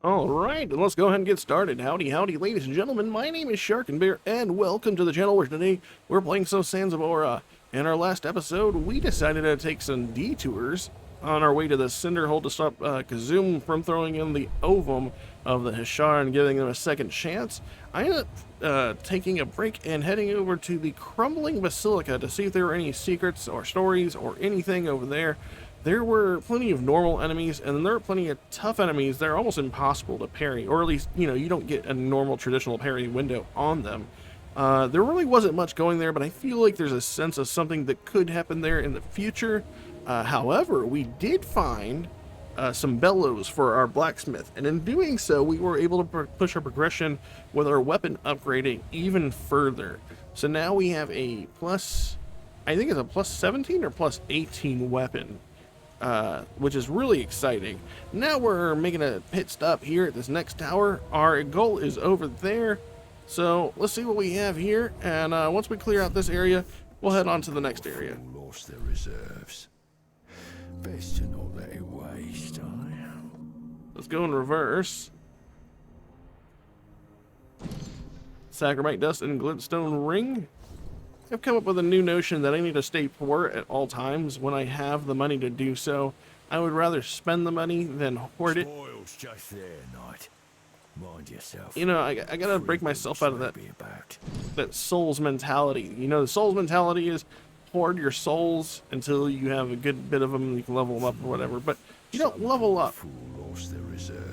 Alright, then let's go ahead and get started. Howdy, howdy, ladies and gentlemen. My name is Sharkinbear, and welcome to the channel where today we're playing some Sands of Aura. In our last episode, we decided to take some detours on our way to the Cinder Hole to stop Kazum from throwing in the Ovam of the Hashara and giving them a second chance. I ended up taking a break and heading over to the Crumbling Basilica to see if there were any secrets or stories or anything over there. There were plenty of normal enemies, and then there were plenty of tough enemies. They're almost impossible to parry, or at least, you don't get a normal traditional parry window on them. There really wasn't much going there, but I feel like there's a sense of something that could happen there in the future. However, we did find some bellows for our blacksmith, and in doing so, we were able to push our progression with our weapon upgrading even further. So now we have a plus, I think it's a plus 17 or plus 18 weapon. Which is really exciting. Now we're making a pit stop here at this next tower. Our goal is over there. So let's see what we have here. And once we clear out this area, we'll head on to the next area. Lost their reserves. Best to not let it waste, Let's go in reverse. Saccharite dust and glintstone ring. I've come up with a new notion that I need to stay poor at all times when I have the money to do so. I would rather spend the money than hoard it. Spoils just there, knight. Mind yourself. I gotta break myself out of that souls mentality. The souls mentality is hoard your souls until you have a good bit of them and you can level them up or whatever. But you don't level up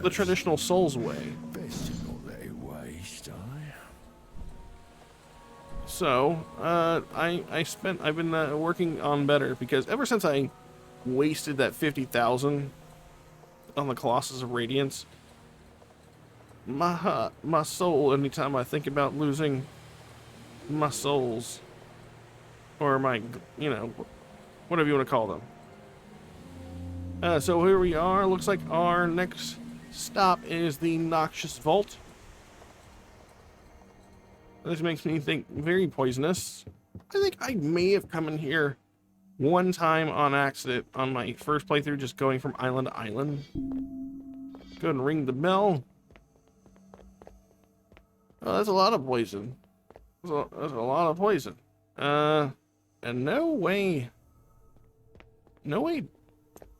the traditional souls way. Best to not let it waste, So, I've been working on better, because ever since I wasted that 50,000 on the Colossus of Radiance, my soul, anytime I think about losing my souls, or my, whatever you want to call them. So here we are. Looks like our next stop is the Noxious Vault. This makes me think very poisonous. I think I may have come in here one time on accident on my first playthrough, just going from island to island. Go ahead and ring the bell. Oh, that's a lot of poison. That's a lot of poison. And no way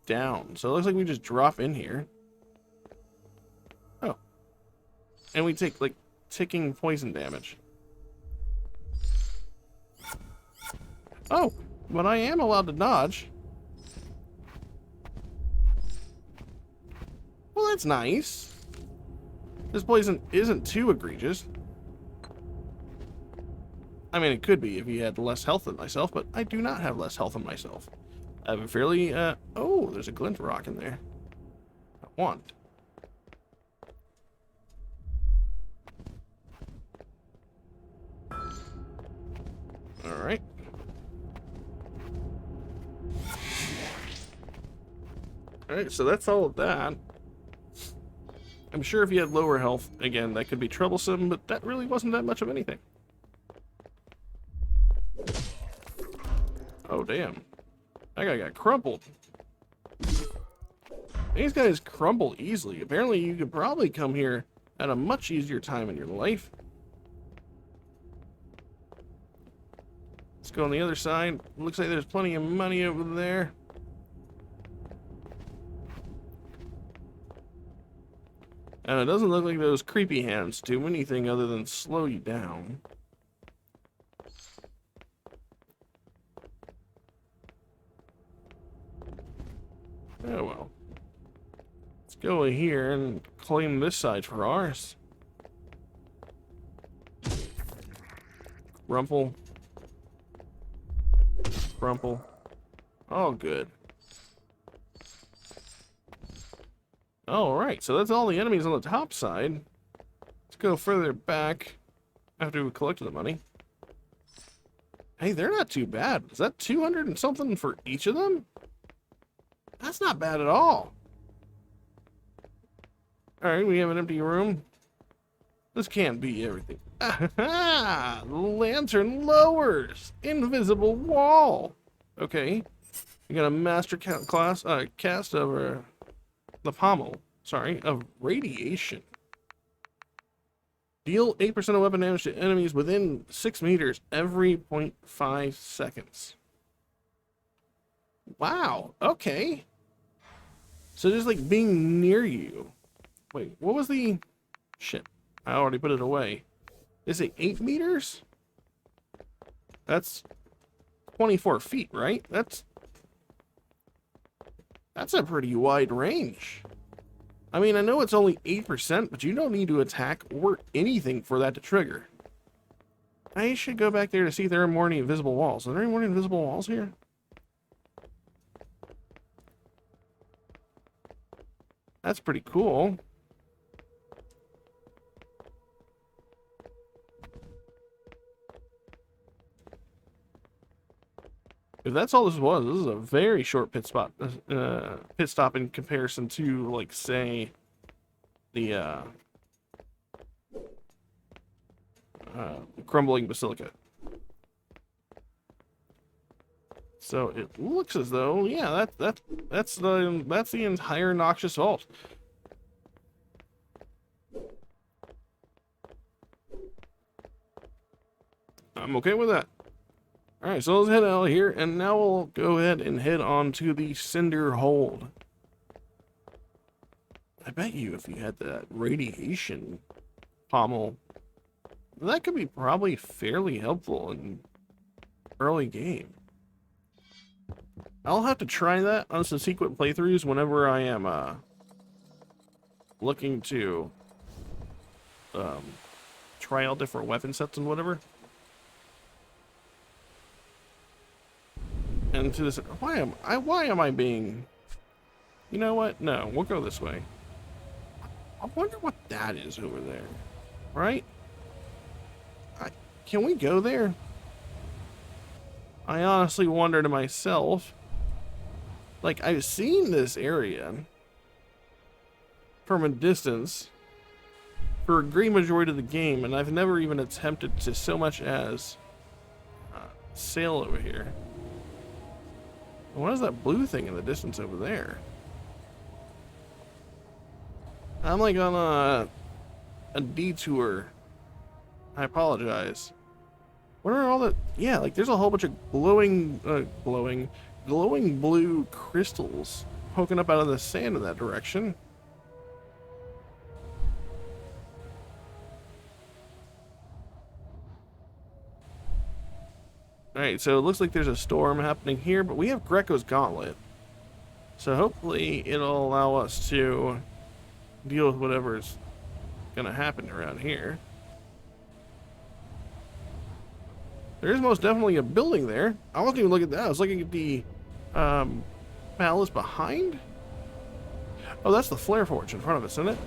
down. So it looks like we just drop in here. Oh. And we take, like, ticking poison damage. Oh, but I am allowed to dodge. Well, that's nice. This poison isn't too egregious. I mean, it could be if you had less health than myself, but I do not have less health than myself. I have a fairly, oh, there's a glint rock in there. I want. Alright. Alright, so that's all of that. I'm sure if you had lower health, again, that could be troublesome, but that really wasn't that much of anything. Oh, damn. That guy got crumpled. These guys crumble easily. Apparently, you could probably come here at a much easier time in your life. Let's go on the other side. Looks like there's plenty of money over there. And it doesn't look like those creepy hands do anything other than slow you down. Oh well. Let's go in here and claim this side for ours. Rumple. Rumple. All good. Alright, so that's all the enemies on the top side. Let's go further back after we collected the money. Hey, they're not too bad. Is that 200 and something for each of them? That's not bad at all. Alright, we have an empty room. This can't be everything. Ah, the lantern lowers. Invisible wall. Okay. We got a master cast over the pommel. Sorry, of radiation. Deal 8% of weapon damage to enemies within 6 meters every 0.5 seconds. Wow, okay. So just like being near you. Wait, what was the... Shit, I already put it away. Is it 8 meters? That's 24 feet, right? That's a pretty wide range. I mean, I know it's only 8%, but you don't need to attack or anything for that to trigger. I should go back there to see if there are more any invisible walls. Are there any more invisible walls here? That's pretty cool. If that's all this is a very short pit stop in comparison to, like, say, the crumbling basilica. So it looks as though, yeah, that's the entire noxious vault. I'm okay with that. Alright, so let's head out here, and now we'll go ahead and head on to the Cinder Hold. I bet you if you had that radiation pommel, that could be probably fairly helpful in early game. I'll have to try that on some subsequent playthroughs whenever I am looking to try out different weapon sets and whatever. And to this, why am I being... You know what? No, we'll go this way. I wonder what that is over there. Right? Can we go there? I honestly wonder to myself. Like, I've seen this area from a distance for a great majority of the game, and I've never even attempted to so much as sail over here. What is that blue thing in the distance over there? I'm like on a detour. I apologize. What are all the... Yeah, like there's a whole bunch of glowing blue crystals poking up out of the sand in that direction. Alright, so it looks like there's a storm happening here, but we have Greco's Gauntlet. So hopefully it'll allow us to deal with whatever's gonna happen around here. There is most definitely a building there. I wasn't even looking at that. I was looking at the palace behind. Oh, that's the Flare Forge in front of us, isn't it?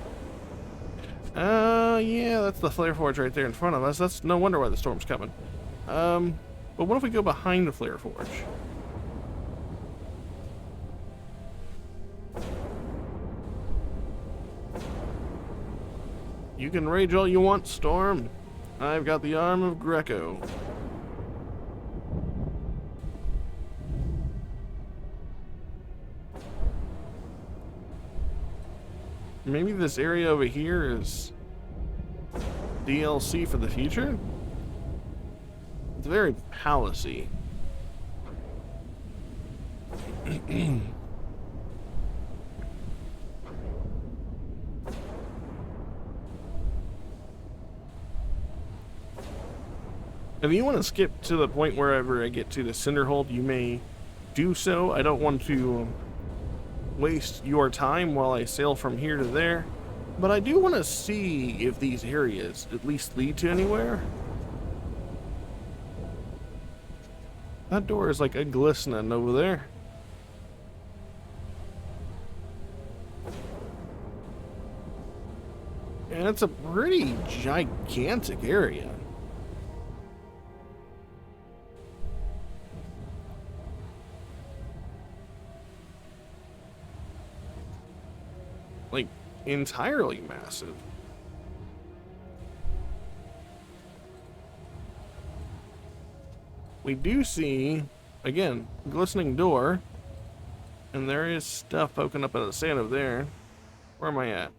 Yeah, that's the Flare Forge right there in front of us. That's no wonder why the storm's coming. But what if we go behind the Flare Forge? You can rage all you want, Storm. I've got the arm of Greco. Maybe this area over here is DLC for the future? It's very palacey. If you want to skip to the point wherever I get to the Cinderhold, you may do so. I don't want to waste your time while I sail from here to there, but I do want to see if these areas at least lead to anywhere. That door is like a glistening over there. And it's a pretty gigantic area. Like, entirely massive. We do see, again, glistening door, and there is stuff poking up out of the sand over there. Where am I at?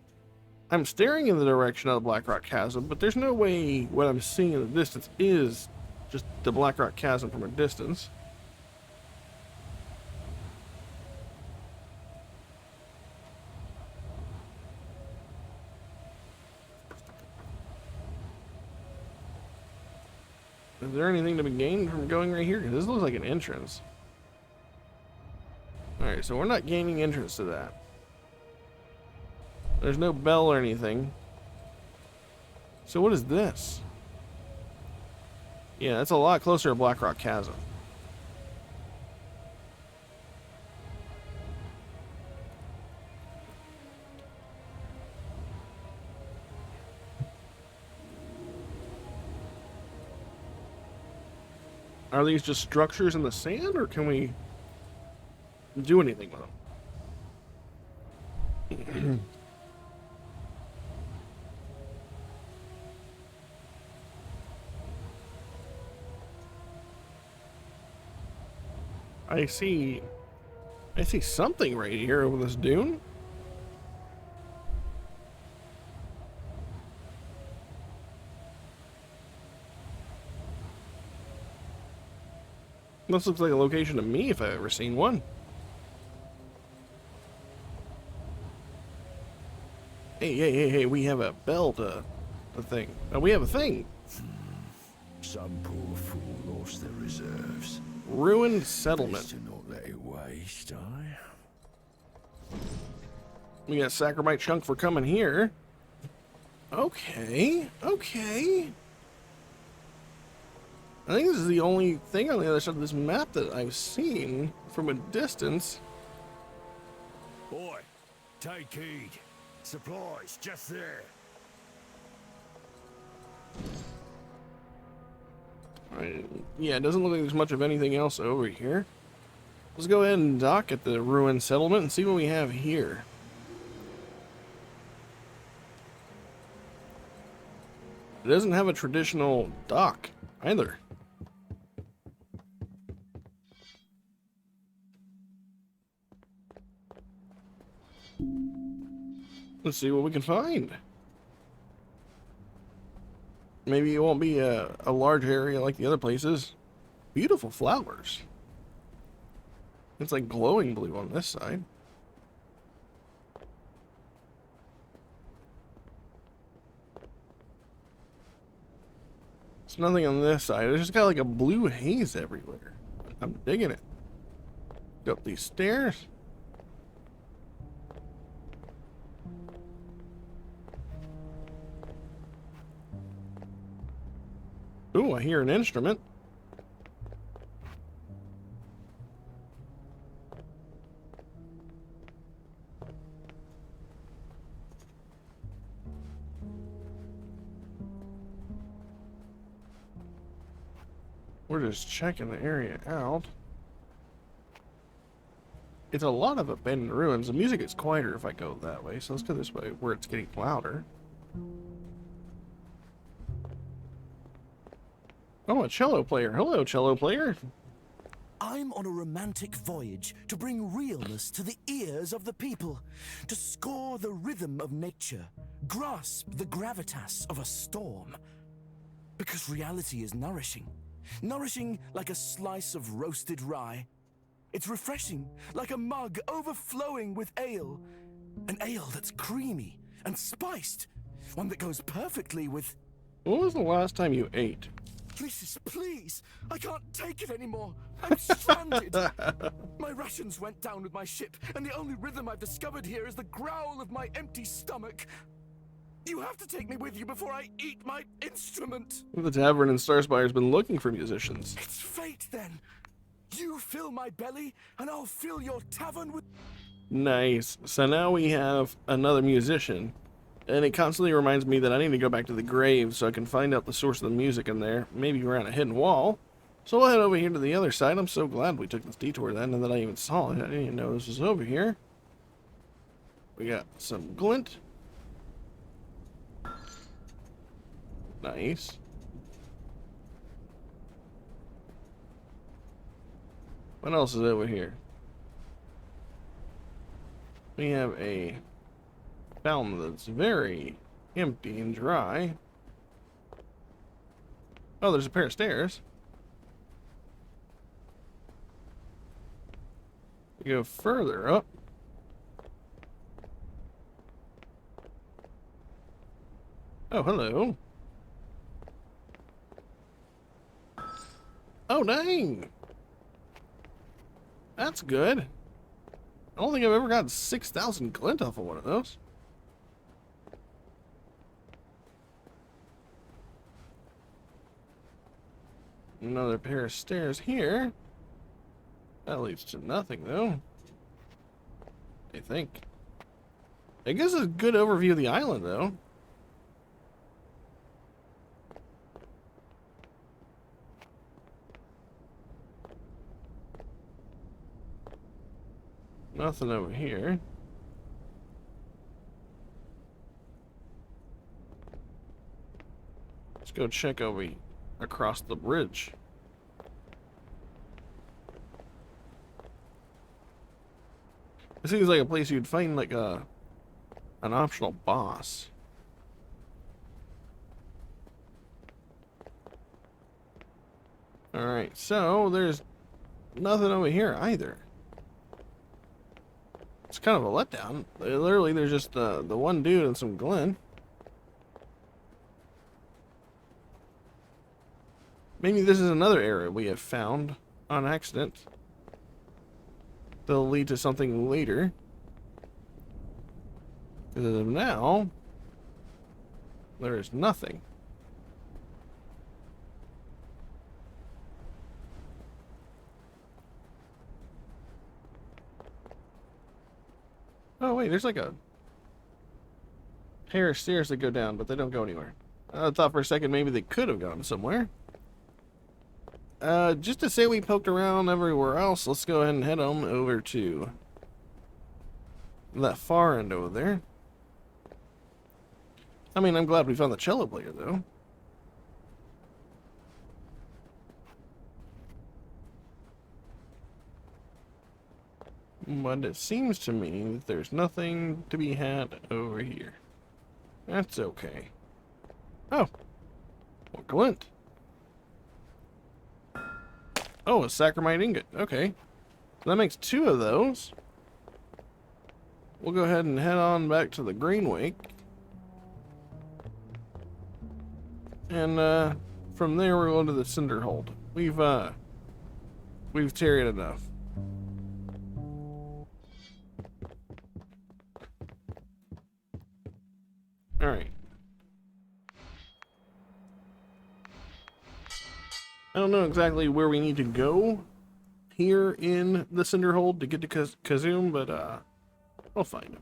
I'm staring in the direction of the Blackrock Chasm, but there's no way what I'm seeing in the distance is just the Blackrock Chasm from a distance. Is there anything to be gained from going right here? Because this looks like an entrance. Alright, so we're not gaining entrance to that. There's no bell or anything. So what is this? Yeah, that's a lot closer to Blackrock Chasm. Are these just structures in the sand, or can we do anything with them? I see something right here over this dune. This looks like a location to me if I've ever seen one. Hey, we have a bell to the thing. Oh, we have a thing. Some poor fool lost their reserves. Ruined settlement. Best to not let it waste, eh? We got Saccharomite Chunk for coming here. Okay. I think this is the only thing on the other side of this map that I've seen from a distance. Boy, take heed. Supplies just there. Alright, yeah, it doesn't look like there's much of anything else over here. Let's go ahead and dock at the ruined settlement and see what we have here. It doesn't have a traditional dock either. Let's see what we can find. Maybe it won't be a large area like the other places. Beautiful flowers. It's like glowing blue on this side. There's nothing on this side. It's just got like a blue haze everywhere. I'm digging it. Go up these stairs. Ooh, I hear an instrument. We're just checking the area out. It's a lot of abandoned ruins. The music is quieter if I go that way, so let's go this way where it's getting louder. Oh, a cello player. Hello, cello player. I'm on a romantic voyage to bring realness to the ears of the people, to score the rhythm of nature, grasp the gravitas of a storm. Because reality is nourishing. Nourishing like a slice of roasted rye. It's refreshing like a mug overflowing with ale. An ale that's creamy and spiced. One that goes perfectly with... When was the last time you ate? Please, I can't take it anymore. I'm stranded. My rations went down with my ship, and the only rhythm I've discovered here is the growl of my empty stomach. You have to take me with you before I eat my instrument. The tavern in Starspire's been looking for musicians. It's fate, then. You fill my belly, and I'll fill your tavern with... Nice. So now we have another musician. And it constantly reminds me that I need to go back to the grave so I can find out the source of the music in there. Maybe around a hidden wall. So we'll head over here to the other side. I'm so glad we took this detour then and that I even saw it. I didn't even know this was over here. We got some glint. Nice. What else is over here? We have a fountain that's very empty and dry. Oh, there's a pair of stairs. You go further up. Oh, hello. Oh, dang. That's good. I don't think I've ever gotten 6,000 glint off of one of those. Another pair of stairs here. That leads to nothing, though. I think. I guess it's a good overview of the island, though. Nothing over here. Let's go check over across the bridge. It seems like a place you'd find like an optional boss. Alright, so there's nothing over here either. It's kind of a letdown. Literally, there's just the one dude and some glint. Maybe this is another area we have found on accident. They'll lead to something later. As of now, there is nothing. Oh wait, there's like a pair of stairs that go down, but they don't go anywhere. I thought for a second maybe they could have gone somewhere. Just to say we poked around everywhere else, let's go ahead and head on over to that far end over there. I mean, I'm glad we found the cello player, though. But it seems to me that there's nothing to be had over here. That's okay. Oh, more glint. Oh, a sacramite ingot. Okay. That makes 2 of those. We'll go ahead and head on back to the Green Wake. And from there we're going to the Cinderhold. We've tarried enough. Alright. I don't know exactly where we need to go here in the Cinderhold to get to Kazum, but I'll find him.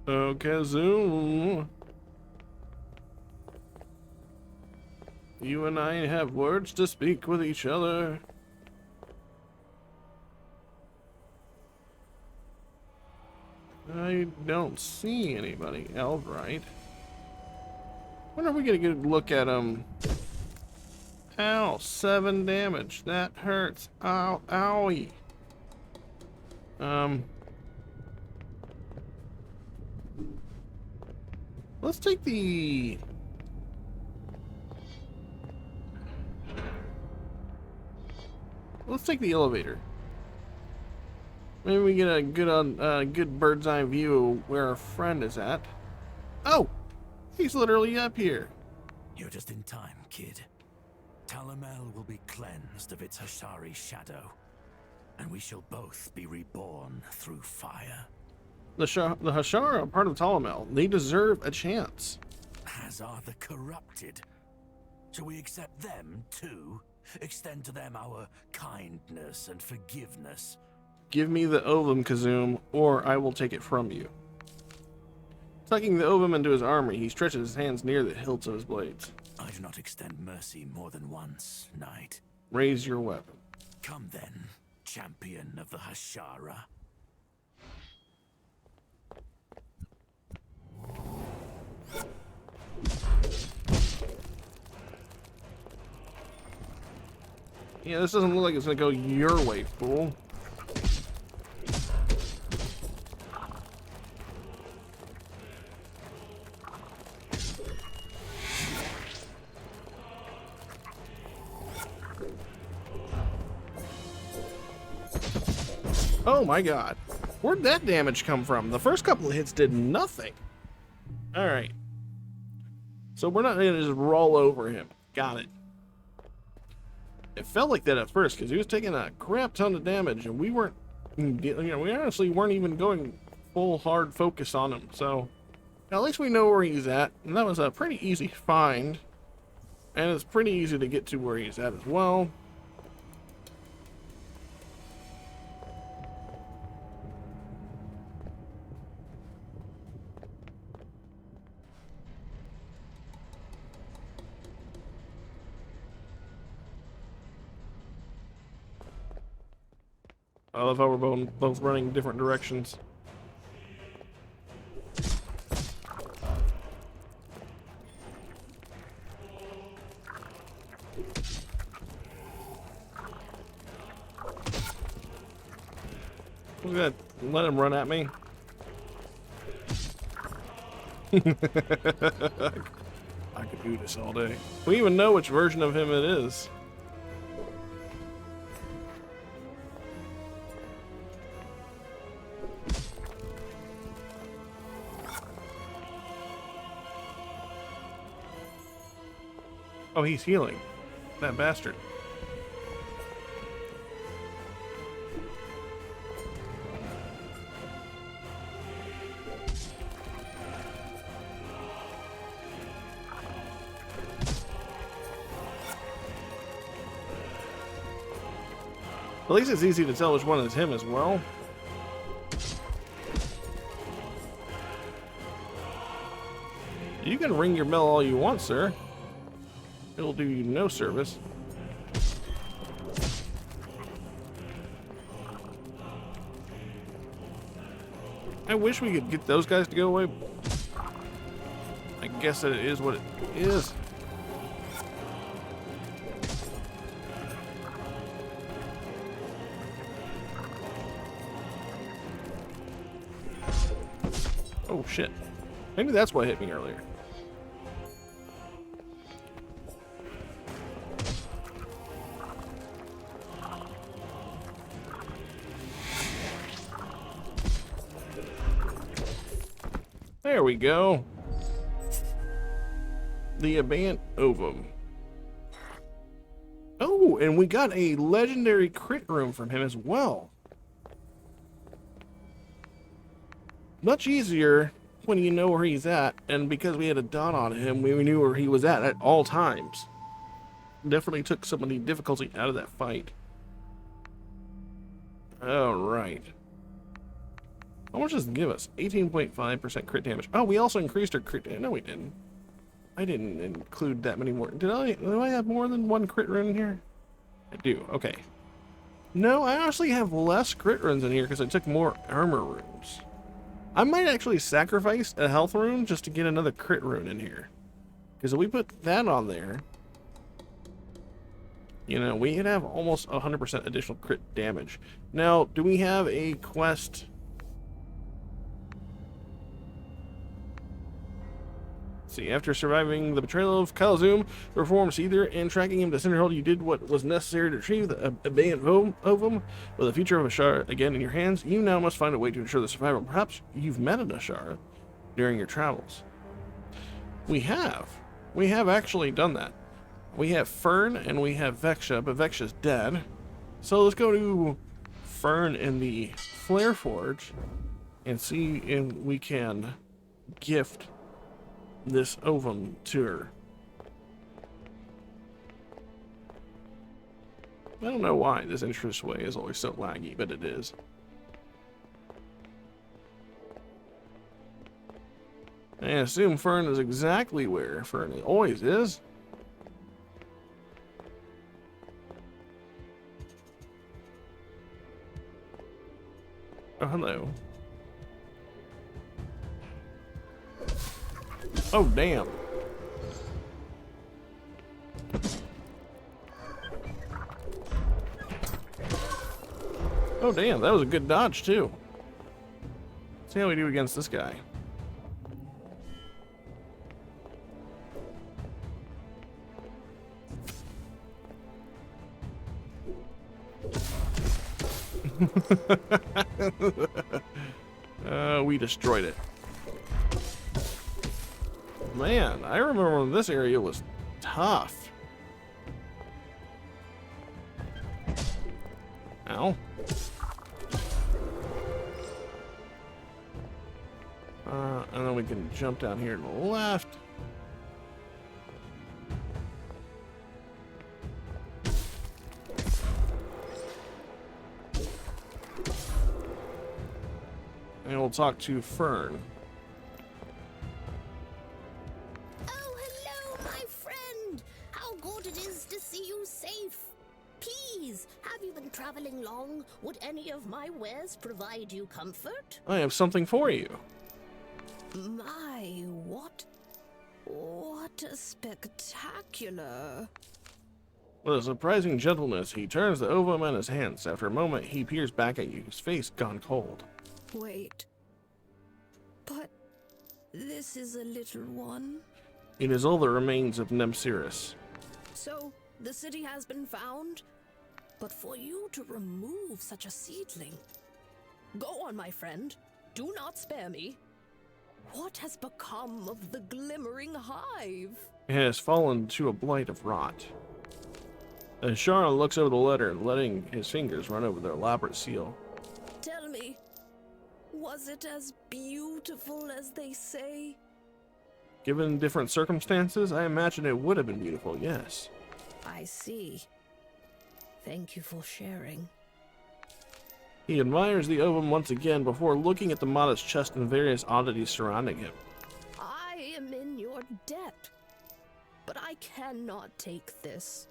Oh, Kazum. You and I have words to speak with each other. I don't see anybody else, right? When are we gonna get a look at him? Ow, 7 damage. That hurts. Ow, owie. Let's take the... Let's take the elevator. Maybe we get a good bird's eye view of where our friend is at. Oh! He's literally up here. You're just in time, kid. Talamel will be cleansed of its Hashari shadow, and we shall both be reborn through fire. The Hashara are part of Talamel. They deserve a chance. As are the corrupted. Shall we accept them too? Extend to them our kindness and forgiveness. Give me the Ovam, Kazum, or I will take it from you. Tucking the Ovam into his armor, he stretches his hands near the hilts of his blades. I do not extend mercy more than once, knight. Raise your weapon. Come then, champion of the Hashara. Yeah, this doesn't look like it's gonna go your way, fool. Oh my god. Where'd that damage come from? The first couple of hits did nothing. Alright. So we're not going to just roll over him. Got it. It felt like that at first because he was taking a crap ton of damage and we weren't, we honestly weren't even going full hard focus on him. So at least we know where he's at. And that was a pretty easy find. And it's pretty easy to get to where he's at as well. I love how we're both running different directions. I'm gonna let him run at me. I could do this all day. We even know which version of him it is. Oh, he's healing. That bastard. At least it's easy to tell which one is him as well. You can ring your bell all you want, sir. It'll do you no service. I wish we could get those guys to go away. I guess that it is what it is. Oh shit. Maybe that's what hit me earlier. There we go. The abandoned Ovam. Oh, and we got a legendary crit room from him as well. Much easier when you know where he's at, and because we had a dot on him, we knew where he was at all times. Definitely took some of the difficulty out of that fight. Alright. How much does it give us? 18.5% crit damage. Oh, we also increased our crit damage. No, we didn't. I didn't include that many more. Do I have more than one crit rune in here? I do. Okay. No, I actually have less crit runes in here because I took more armor runes. I might actually sacrifice a health rune just to get another crit rune in here. Because if we put that on there, you know, we could have almost 100% additional crit damage. Now, do we have a quest? See, after surviving the betrayal of Kazum, perform either and tracking him to Cinderhold, you did what was necessary to retrieve the abandoned Ovam. With the future of Ishar again in your hands, you now must find a way to ensure the survival. Perhaps you've met an Hashara during your travels. We have actually done that. We have Fern and we have Vexia, but Vexia's dead. So let's go to Fern in the Flare Forge and see if we can gift this Ovam to her. I don't know why this entrance way is always so laggy, but it is. I assume Fern is exactly where Fern always is. Oh, hello. Oh, damn. Oh, damn. That was a good dodge, too. Let's see how we do against this guy. We destroyed it. Man, I remember when this area was tough. Ow. And then we can jump down here to the left. And we'll talk to Fern. Oh, hello, my friend. How good it is to see you safe. Please, have you been traveling long? Would any of my wares provide you comfort? I have something for you. My, what? What a spectacular... With a surprising gentleness, he turns the Ovam in his hands. After a moment, he peers back at you, his face gone cold. Wait. But this is a little one. It is all the remains of Nemsiris. So, the city has been found? But for you to remove such a seedling... Go on, my friend. Do not spare me. What has become of the glimmering hive? It has fallen to a blight of rot. Ishar looks over the letter, letting his fingers run over the elaborate seal. Tell me, was it as beautiful as they say? Given different circumstances, I imagine it would have been beautiful, yes. I see. Thank you for sharing. He admires the Ovam once again before looking at the modest chest and various oddities surrounding him. I am in your debt, but I cannot take this.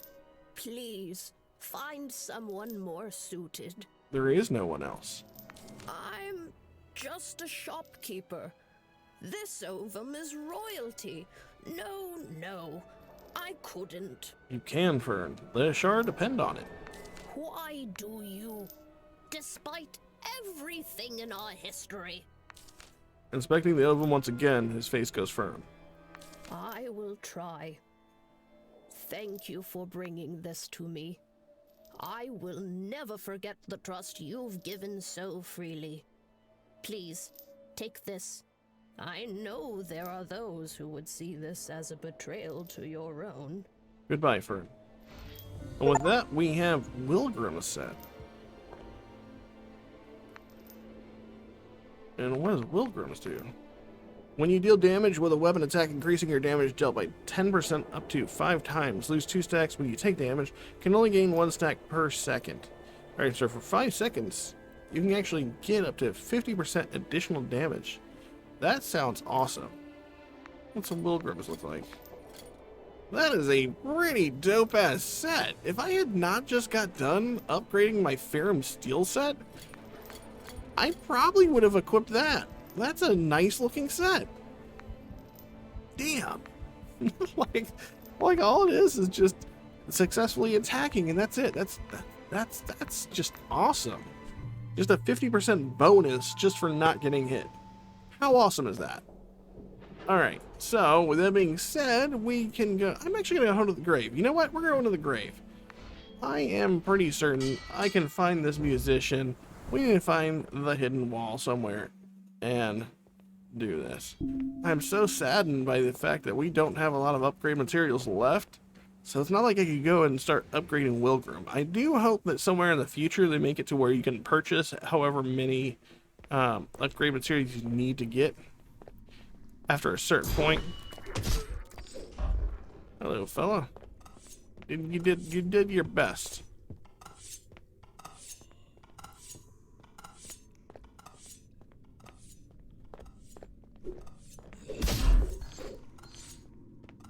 Please, find someone more suited. There is no one else. I'm just a shopkeeper. This Ovam is royalty. No, I couldn't. You can, Fern. The Ishar depend on it. Why do you? Despite everything in our history. Inspecting the Ovam once again, his face goes firm. I will try. Thank you for bringing this to me. I will never forget the trust you've given so freely. Please, take this. I know there are those who would see this as a betrayal to your own. Goodbye, Fern. And with that, we have Wilgrim set. And what does Wilgrim's do? When you deal damage with a weapon attack, increasing your damage dealt by 10% up to 5 times. Lose 2 stacks when you take damage. Can only gain 1 stack per second. Alright, so for 5 seconds, you can actually get up to 50% additional damage. That sounds awesome. What's a Wilgrim's look like? That is a pretty dope-ass set. If I had not just got done upgrading my Ferrum Steel set, I probably would have equipped that. That's a nice looking set. Damn. like all it is just successfully attacking, and that's it. That's just awesome. Just a 50% bonus just for not getting hit. How awesome is that? Alright, so with that being said, we can go. I'm actually gonna go to the grave. You know what? We're going to the grave. I am pretty certain I can find this musician. We need to find the hidden wall somewhere and do this. I'm so saddened by the fact that we don't have a lot of upgrade materials left. So it's not like I could go and start upgrading Wilgrim. I do hope that somewhere in the future they make it to where you can purchase however many upgrade materials you need to get after a certain point. Hello, fella. You did your best.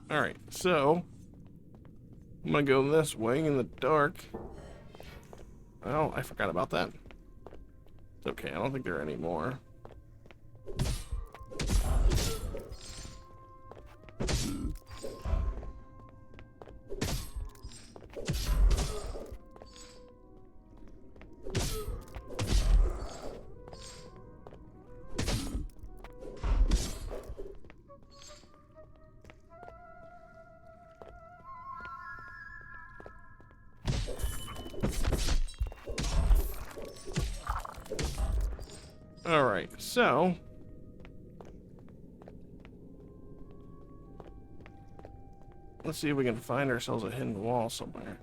Alright, so I'm gonna go this way in the dark. Oh, I forgot about that. It's okay, I don't think there are any more. Alright, so let's see if we can find ourselves a hidden wall somewhere.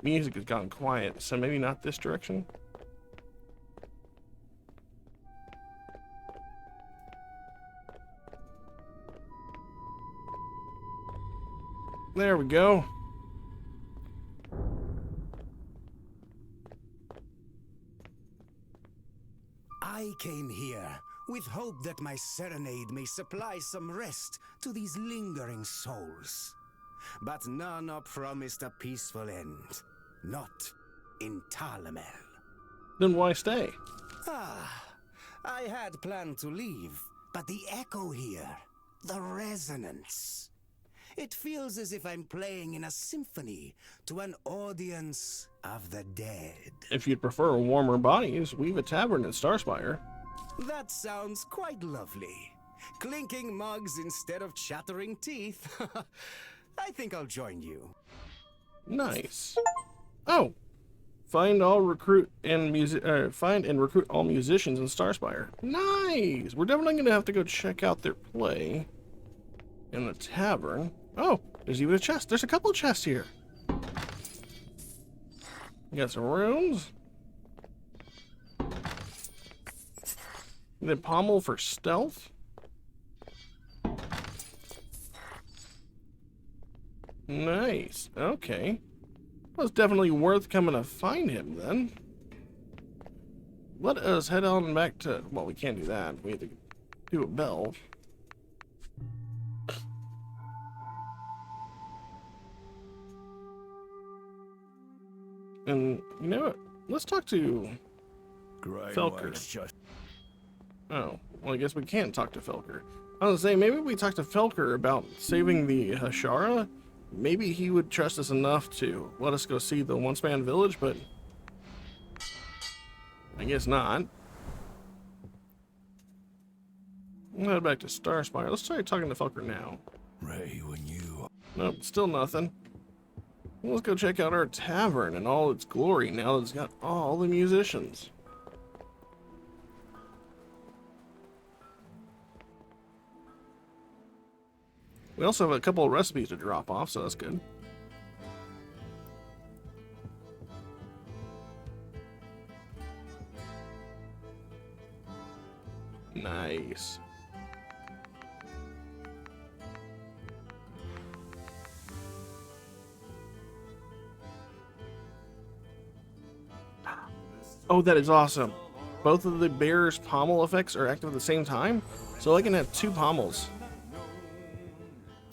Music has gone quiet, so maybe not this direction. There we go. I came here with hope that my serenade may supply some rest to these lingering souls. But none are promised a peaceful end. Not in Talamel. Then why stay? I had planned to leave, but the echo here, the resonance. It feels as if I'm playing in a symphony to an audience of the dead. If you'd prefer warmer bodies, we've a tavern at Starspire. That sounds quite lovely. Clinking mugs instead of chattering teeth. I think I'll join you. Nice. Oh, find and recruit all musicians in Starspire. Nice. We're definitely gonna have to go check out their play in the tavern. Oh, there's even a chest. There's a couple of chests here. We got some runes. The pommel for stealth. Nice. Okay. Well, it's definitely worth coming to find him then. Let us head on back to... Well, we can't do that. We have to do a bell. And, you know what? Let's talk to Felker. Oh, well, I guess we can't talk to Felker. I was gonna say, maybe we talk to Felker about saving the Hashara. Maybe he would trust us enough to let us go see the once-man village, but I guess not. We'll head back to Starspire. Let's try talking to Felker now. Ray, when you... Nope, still nothing. Let's go check out our tavern in all its glory now that it's got all the musicians. We also have a couple of recipes to drop off, so that's good. Nice. Oh, that is awesome. Both of the bear's pommel effects are active at the same time, so I can have two pommels.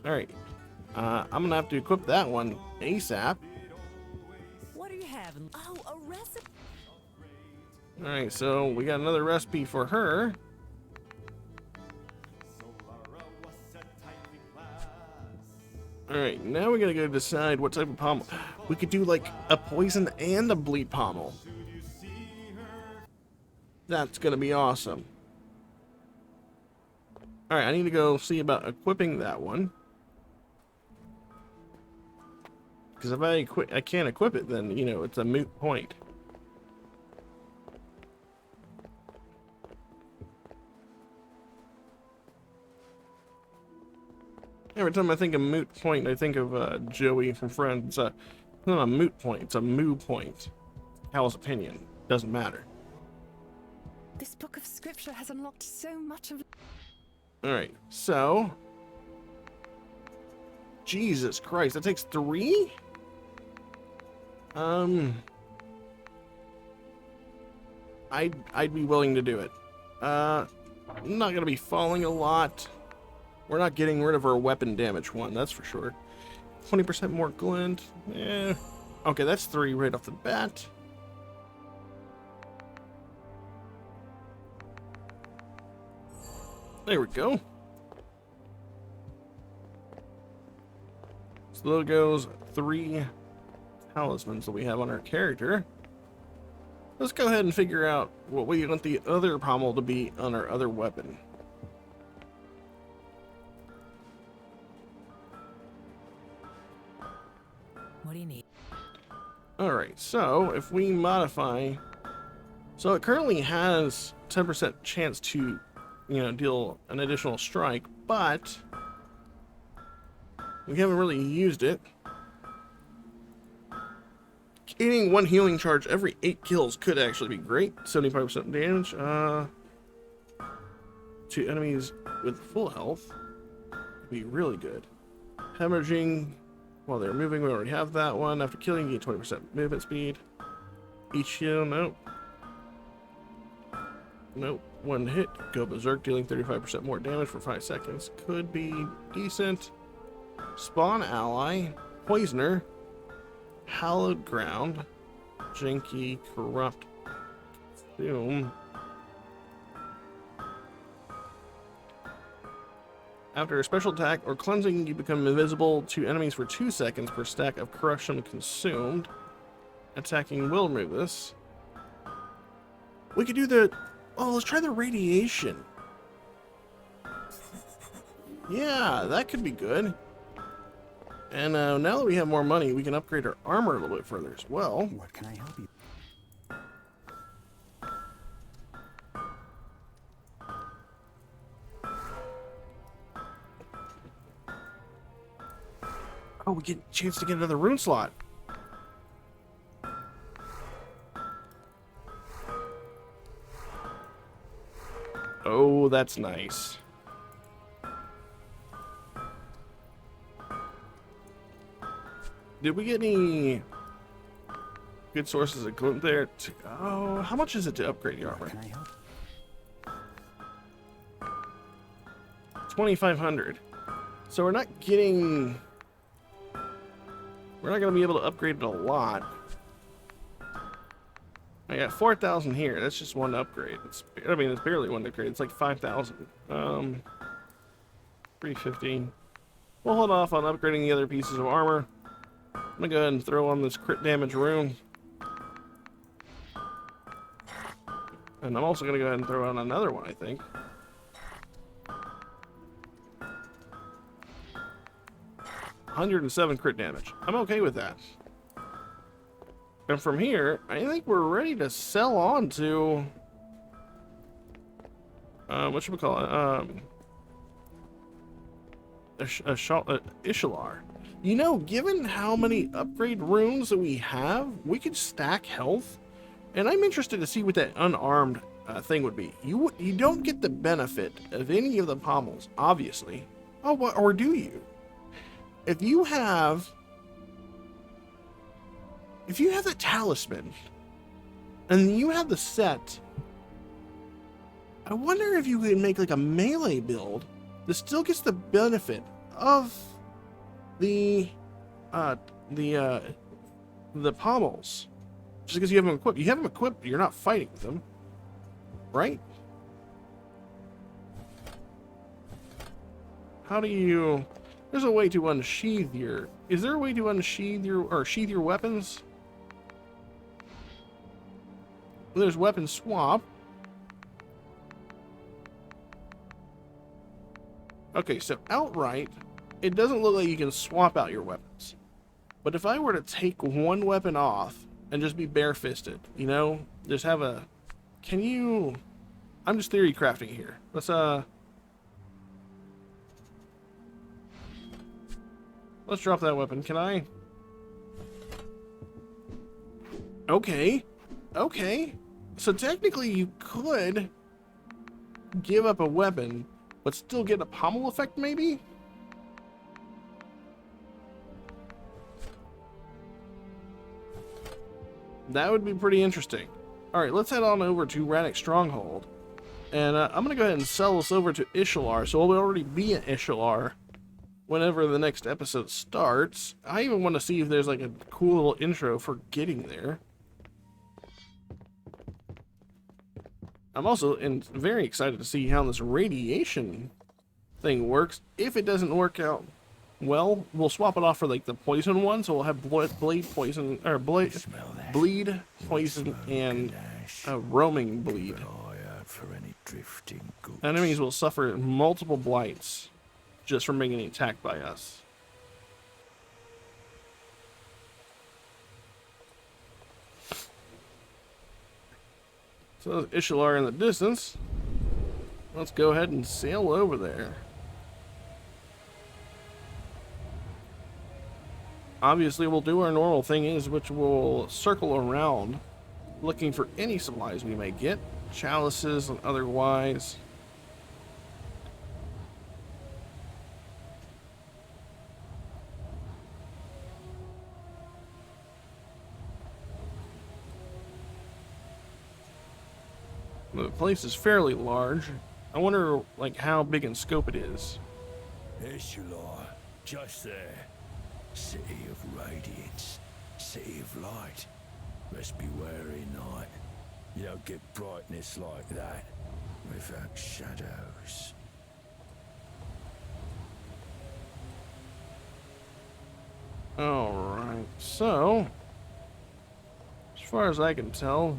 Alright. I'm gonna have to equip that one ASAP. What are you having? Oh, a recipe. Alright, so we got another recipe for her. Alright, now we gotta go decide what type of pommel. We could do like a poison and a bleed pommel. That's gonna be awesome. Alright, I need to go see about equipping that one. Because if I can't equip it, then, you know, it's a moot point. Every time I think of moot point, I think of Joey from Friends. It's not a moot point, it's a moo point. Hal's opinion. Doesn't matter. This book of scripture has unlocked so much of... Alright, so... Jesus Christ, that takes 3? I'd be willing to do it. I'm not gonna be falling a lot. We're not getting rid of our weapon damage one, that's for sure. 20% more glint. Eh. Okay, that's 3 right off the bat. There we go. So there goes 3 talismans that we have on our character. Let's go ahead and figure out what we want the other pommel to be on our other weapon. What do you need? Alright, so if we modify... So it currently has 10% chance to, deal an additional strike, but we haven't really used it. Gaining 1 healing charge every 8 kills could actually be great. 75% damage to enemies with full health would be really good. Hemorrhaging while they're moving, we already have that one. After killing, you get 20% movement speed. Each heal, nope. Nope. 1 hit, go berserk, dealing 35% more damage for 5 seconds. Could be decent. Spawn ally, poisoner, hallowed ground, janky, corrupt, doom. After a special attack or cleansing, you become invisible to enemies for 2 seconds per stack of corruption consumed. Attacking will remove this. We could do the... Oh, let's try the radiation. Yeah, that could be good. And now that we have more money, we can upgrade our armor a little bit further as well. What can I help you? Oh, we get a chance to get another rune slot. Oh, that's nice. Did we get any good sources of gluten there? Oh, how much is it to upgrade your armor? Can I help? 2,500. So we're not getting... We're not going to be able to upgrade it a lot. I got 4,000 here. That's just one upgrade. It's barely one upgrade. It's like 5,000. 350. We'll hold off on upgrading the other pieces of armor. I'm going to go ahead and throw on this crit damage rune. And I'm also going to go ahead and throw on another one, I think. $107 crit damage. I'm okay with that. And from here, I think we're ready to sell on to... what should we call it? Ishar. You know, given how many upgrade runes that we have, we could stack health. And I'm interested to see what that unarmed thing would be. You don't get the benefit of any of the pommels, obviously. Oh, or do you? If you have the talisman and you have the set, I wonder if you can make like a melee build that still gets the benefit of the pommels. Just because you have them equipped. You have them equipped, you're not fighting with them. Right? How do you... There's a way to unsheath your... Is there a way to unsheath your... or sheath your weapons? Well, there's weapon swap. Okay, so outright, it doesn't look like you can swap out your weapons. But if I were to take one weapon off and just be bare-fisted, you know, just have a... Can you... I'm just theory crafting here. Let's drop that weapon. Can I? Okay. Okay. So technically you could give up a weapon, but still get a pommel effect, maybe? That would be pretty interesting. Alright, let's head on over to Radix Stronghold. And I'm going to go ahead and sell this over to Ishar. So we'll already be at Ishar whenever the next episode starts. I even want to see if there's like a cool little intro for getting there. I'm also very excited to see how this radiation thing works. If it doesn't work out well, we'll swap it off for like the poison one, so we'll have bleed poison or bleed poison and roaming bleed. For any drifting goods. Enemies will suffer multiple blights just from being attacked by us. So there's Ishar in the distance. Let's go ahead and sail over there. Obviously, we'll do our normal thing, which we'll circle around, looking for any supplies we may get, chalices and otherwise. The place is fairly large. I wonder, like, how big in scope it is. Ishar, just there. City of radiance, city of light. Must be wary night. You don't get brightness like that without shadows. Alright, so, as far as I can tell,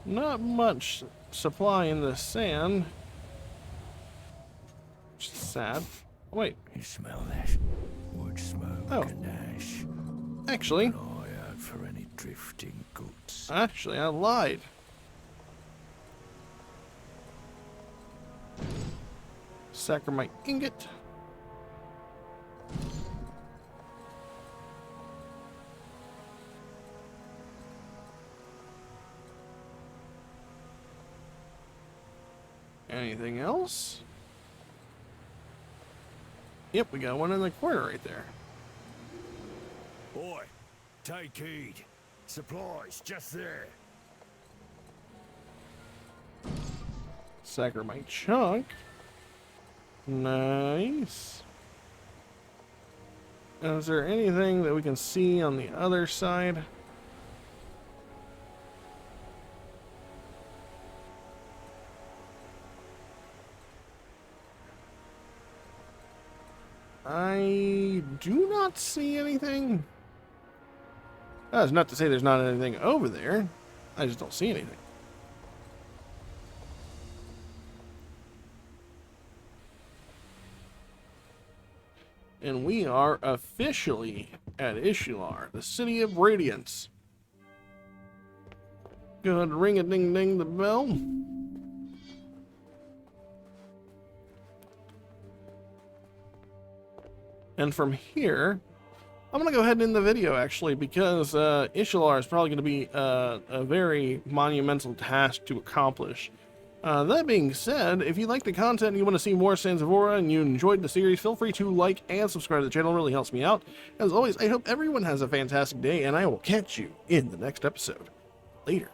not much supply in the sand. Which is sad. Wait. You smell that? Wood smoke and ash. Actually, An eye out for any drifting goods. I lied. Saccharite ingot. Anything else? Yep, we got one in the corner right there. Boy, take heed. Supplies just there. Saccharite chunk. Nice. Is there anything that we can see on the other side? I do not see anything. That's not to say there's not anything over there. I just don't see anything. And we are officially at Ishar, the city of radiance. Go ahead and ring a ding ding the bell. And from here, I'm going to go ahead and end the video, actually, because Ishar is probably going to be a very monumental task to accomplish. That being said, if you like the content and you want to see more Sands of Ora and you enjoyed the series, feel free to like and subscribe to the channel. It really helps me out. As always, I hope everyone has a fantastic day, and I will catch you in the next episode. Later.